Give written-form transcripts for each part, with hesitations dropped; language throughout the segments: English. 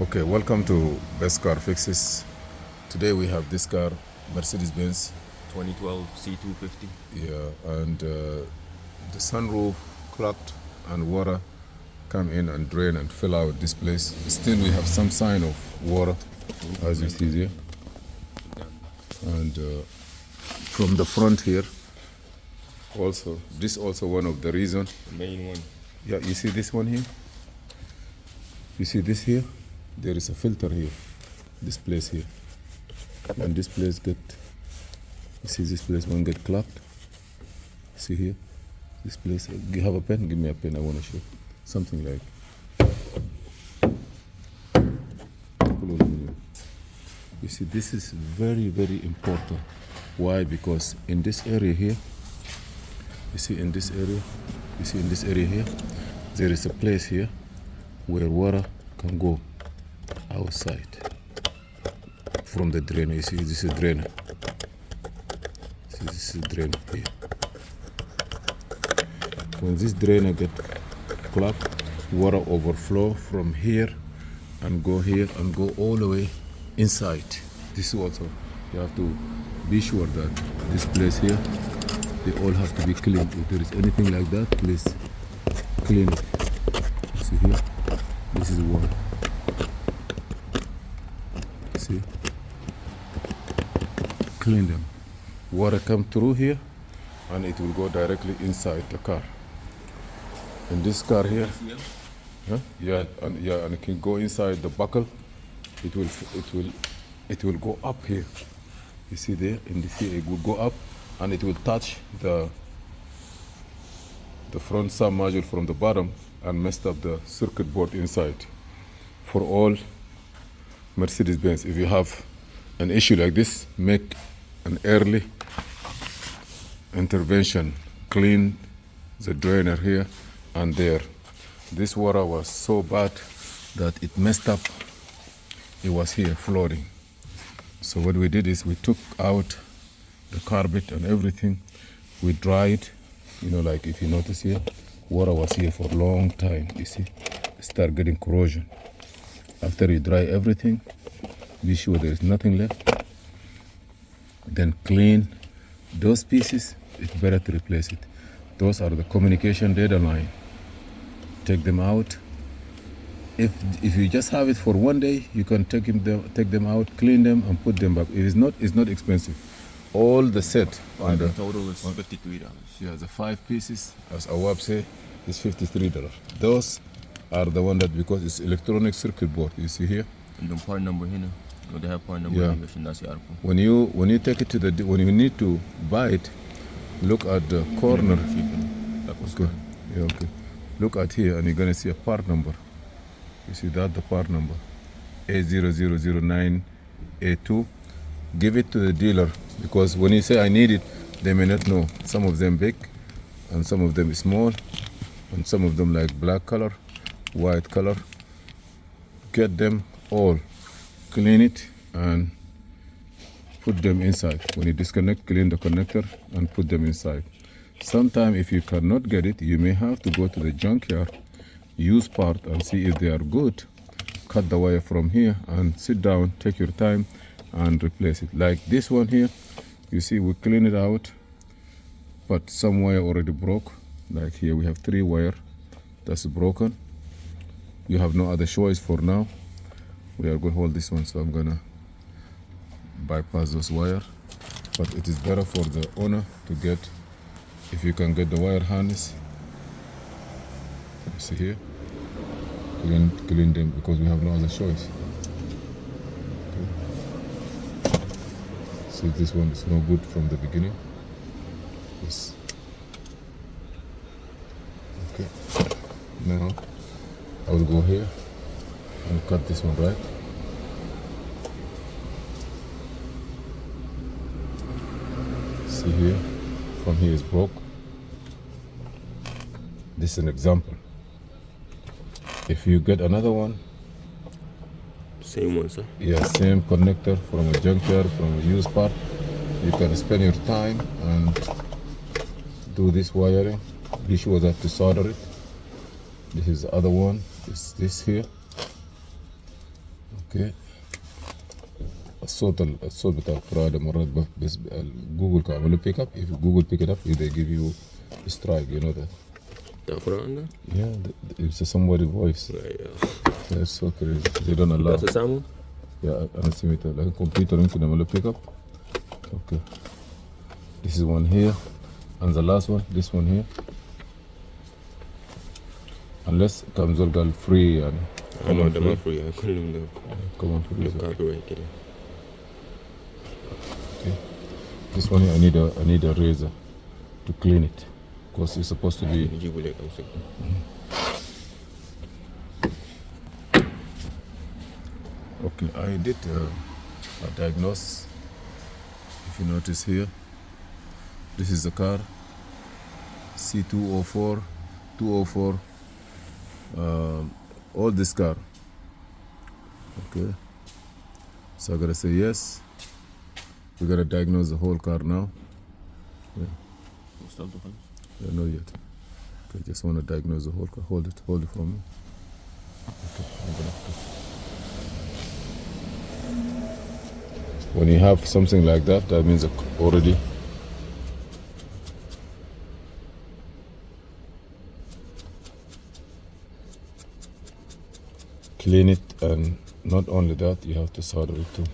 Okay, welcome to Best Car Fixes. Today we have this car, Mercedes-Benz. 2012 C250. Yeah, and the sunroof clogged and water come in and drain and fill out this place. Still we have some sign of water, as you see here. And from the front here, also, this also one of the reason. The main one. Yeah, you see this one here? You see this here? There is a filter here, this place here. And this place get, you see this place one get clogged? See here? This place, you have a pen? Give me a pen, I want to show. Something like. You see, this is very, very important. Why? Because in this area here, you see in this area, here, there is a place here where water can go outside from the drainer. You see, this is a drainer. See, this is a drainer here. When this drainer get clogged, water overflow from here and go here and go all the way inside. This also, you have to be sure that this place here, they all have to be cleaned. If there is anything like that, please clean it. See here, this is one. See, clean them. Water come through here and it will go directly inside the car. In this car here, yeah, and it can go inside the buckle. It will go up here. You see there, in this here, it will go up and it will touch the front sub module from the bottom and messed up the circuit board inside. For all Mercedes-Benz, if you have an issue like this, make an early intervention. Clean the drainer here and there. This water was so bad that it messed up. It was here floating. So what we did is we took out the carpet and everything. We dried, like if you notice here, water was here for a long time. You see, it start getting corrosion. After you dry everything, be sure there is nothing left. Then clean those pieces. It's better to replace it. Those are the communication data line. Take them out. If you just have it for one day, you can take them out, clean them, and put them back. It's not expensive. All the set on the total is $53. Yeah, the 5 pieces, as Awab say, is $53. Those are the one that, because it's electronic circuit board. You see here. And the part number here. They have part number here. When you take it to when you need to buy it, look at the corner. Okay. Yeah, okay. Look at here, and you're gonna see a part number. You see that, the part number A0009A2. Give it to the dealer, because when you say I need it, they may not know. Some of them big and some of them small and some of them like black color, white color. Get them all, clean it and put them inside. When you disconnect, clean the connector and put them inside. Sometime if you cannot get it, you may have to go to the junkyard, use part and see if they are good. Cut the wire from here and sit down, take your time and replace it. Like this one here, you see we clean it out, but some wire already broke. Like here we have 3 wire that's broken. You have no other choice for now. We are going to hold this one, so I'm gonna bypass those wire. But it is better for the owner to get, if you can get the wire harness. You see here, clean them, because we have no other choice. See, this one is no good from the beginning. Yes. Okay. Now I will go here and cut this one, right? See here, from here is broke. This is an example. If you get another one, same one, sir. Yeah, same connector from a junkyard, from a used part. You can spend your time and do this wiring. Be sure that to solder it. This is the other one. It's this here. اوكي. الصوت بتاع القراءة مرات بس جوجل كان pick up. If Google pick it up, they give you a strike. You know that. The Quran? Yeah, it's somebody voice. Yeah. That's so crazy. They don't allow. That's a sound? Yeah, أنا سمعتها لكن الكمبيوتر يمكن يعمل pick up. Okay. This is one here, and the last one, this one here. Unless comes all free يعني. هم free. كلهم ده. Come on free. copyright كده. Okay. This one here, I need a razor to clean it, because it's supposed to be. نجيبه لك أمسك. Okay, I did a diagnosis. If you notice here, this is the car C204, 204, all this car. Okay, so I gotta say yes. We gotta diagnose the whole car now. Yeah, not yet. Okay, just wanna diagnose the whole car. Hold it for me. Okay, I'm gonna have to. When you have something like that, that means already clean it, and not only that, you have to solder it too.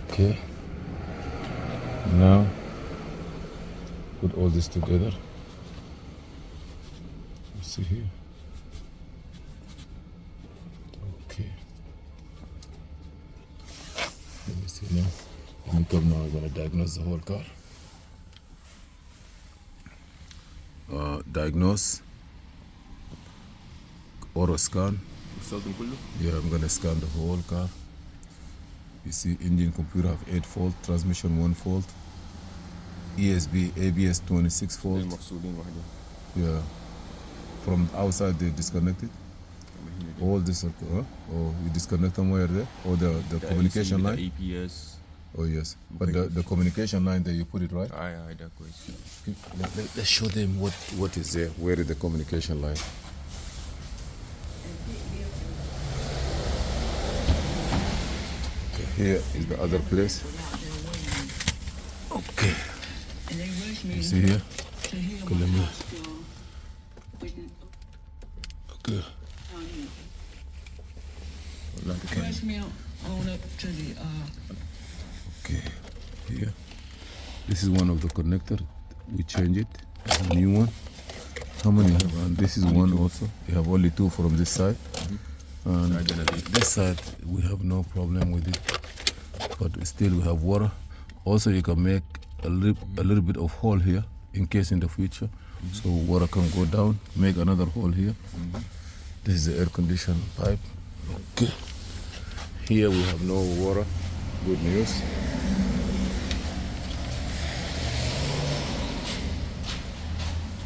Okay, now put all this together. You see here. Okay. Let me see now. Let me come now. I'm gonna diagnose the whole car. Diagnose. Auto scan. Yeah, I'm gonna scan the whole car. You see, engine, computer have 8 fault, transmission 1 fault. ESB, ABS 26 volt. Yeah. From outside they disconnected. All this, or you disconnect them where there? Or the communication line? The APS. Oh yes. But the communication line there, you put it right? Aye, that goes. Let's show them what is there. Where is the communication line? Okay, here is the other place. Okay. You see here? Okay, let me. Okay. Okay. Here. This is one of the connector. We change it. A new one. How many have? And this is one also. We have only 2 from this side. And this side we have no problem with it. But still we have water. Also you can make a little bit of hole here in case in the future, so water can go down, make another hole here. This is the air conditioning pipe. Okay, here we have no water. Good news.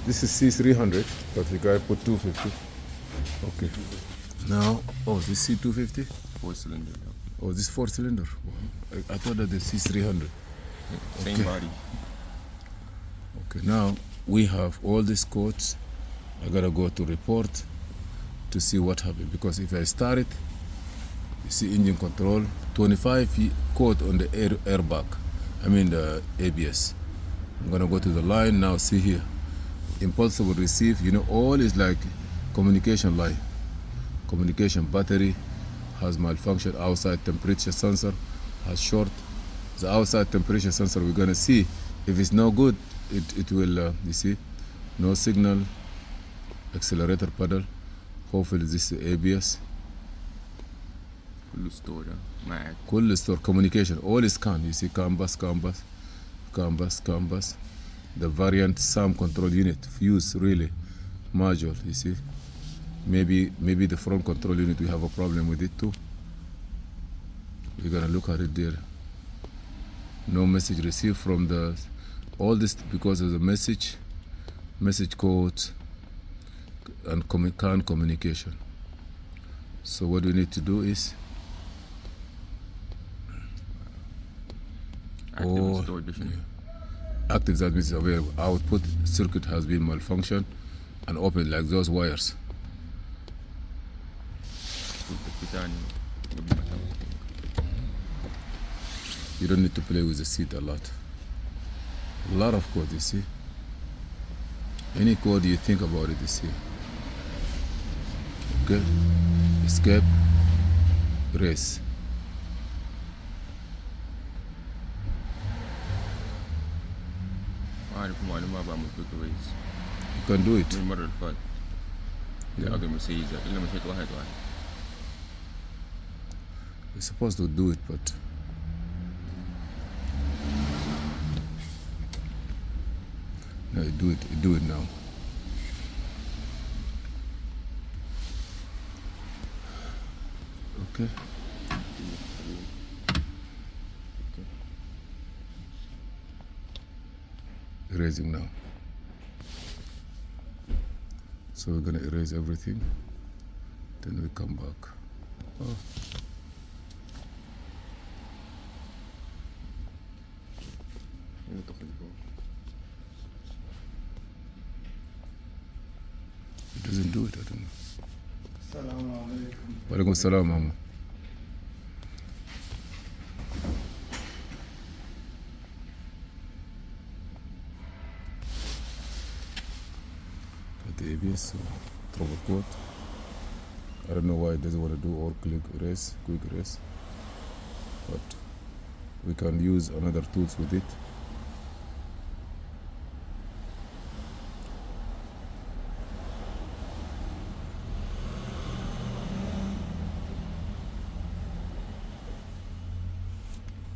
This is C300, but the guy put 250. Okay, now this C250. 4-cylinder. Oh, this 4-cylinder. I thought that the C300. Same body. Okay, now we have all these codes. I gotta go to report to see what happened, because if I start it, you see engine control, 25 code on the airbag. I mean the ABS. I'm gonna go to the line now. See here, impulsive receive. You know, all is like communication line. Communication battery has malfunction. Outside temperature sensor has short. The outside temperature sensor, we're gonna see if it's no good, it will you see, no signal. Accelerator pedal, hopefully this is ABS. كل store communication, all is CAN. You see CAN bus. The variant SAM control unit, fuse really, module. You see, maybe the front control unit we have a problem with it too. We're gonna look at it there. No message received from the all this because of the message codes and CAN communication. So what we need to do is active store edition. active, that means available. Output circuit has been malfunctioned and opened, like those wires. You don't need to play with the seat a lot. A lot of code, you see. Any code you think about it is here. Okay. Escape. Race. You can do it. Yeah. You're supposed to do it, but no, you do it now. Okay. Erasing now. So we're gonna erase everything, then we come back. Oh. It doesn't do it, I don't know. Assalamu alaikum. Wa alaikum assalam, Mama. The ABS, trouble code. I don't know why it doesn't want to do all quick erase, but we can use another tools with it.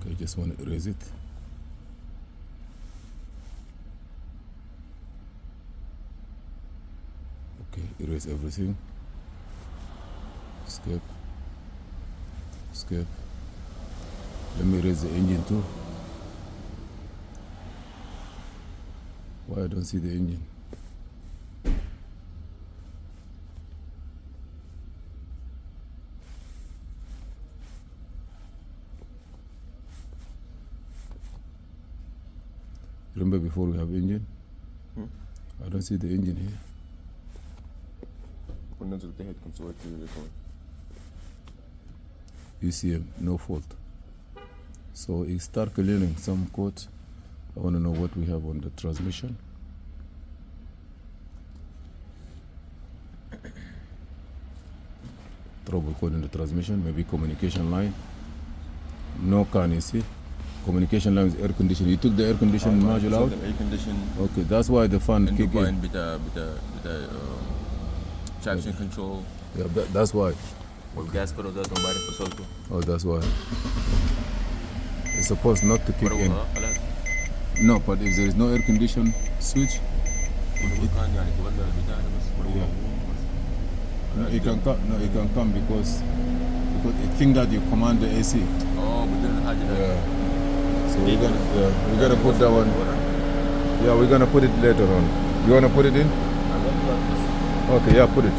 Okay, just want to erase it. Okay, erase everything. Escape. Let me erase the engine too. Why I don't see the engine? Remember before we have engine? I don't see the engine here. UCM, no fault. So you start clearing some code. I want to know what we have on the transmission. Trouble code in the transmission, maybe communication line. No can, you see? Communication line is air conditioning. You took the air conditioning module out? Air conditioning. Okay, that's why the fan kick in. Traction control. Yeah, that's why. Gas pedal does nobody for solto. Oh, that's why. It's supposed not to kick in. No, but if there is no air condition switch, no, it can come. No, it can come because it think that you command the AC. Oh, but then how did Yeah. So we're gonna put that one. Yeah, we're gonna put it later on. You wanna put it in? Okay, yeah, put it.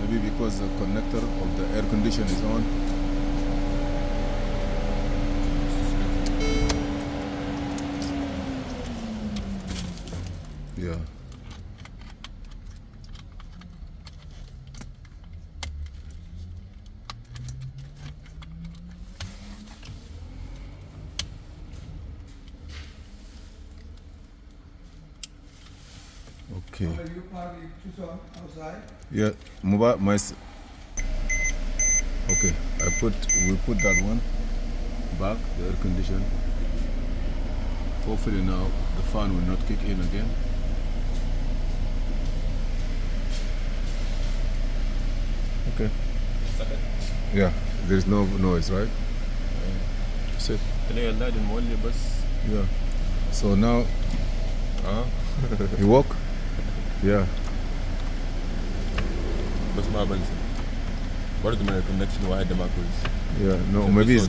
Maybe because the connector of the air conditioner is on. Yeah. Okay. You park outside? Yeah, mobile okay, we put that one back, the air conditioner. Hopefully now the fan will not kick in again. Okay. Yeah, there's no noise, right? That's it. Yeah. So now you walk? Yeah. بس ما بنسى برضه من الكونكشن واحد ده ما كويس. Yeah, no, maybe it's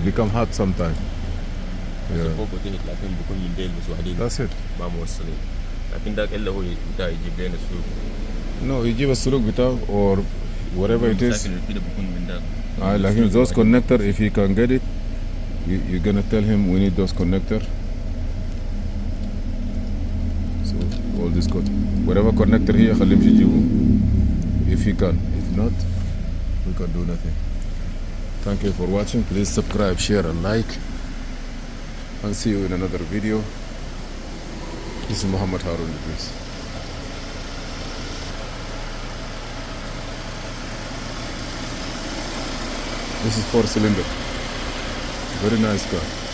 become hot sometime. Yeah. فوق وتحت لكن بيكون من ديل بس وحدين. That's it. ما موصلين. لكن ده إلا هو بتاع يجيب لنا السلوك. No, يجيب السلوك بتاعه or whatever it is. المشاكل اللي فيه بكون من ده. لكن those connector if he can get it, you're gonna tell him we need those connector. So all this code, whatever connector here خليه يمشي يجيبه if he can. If not, we can do nothing. Thank you for watching. Please subscribe, share and like, and see you in another video. This is Muhammad Harun Idris. This is 4-cylinder. Very nice car.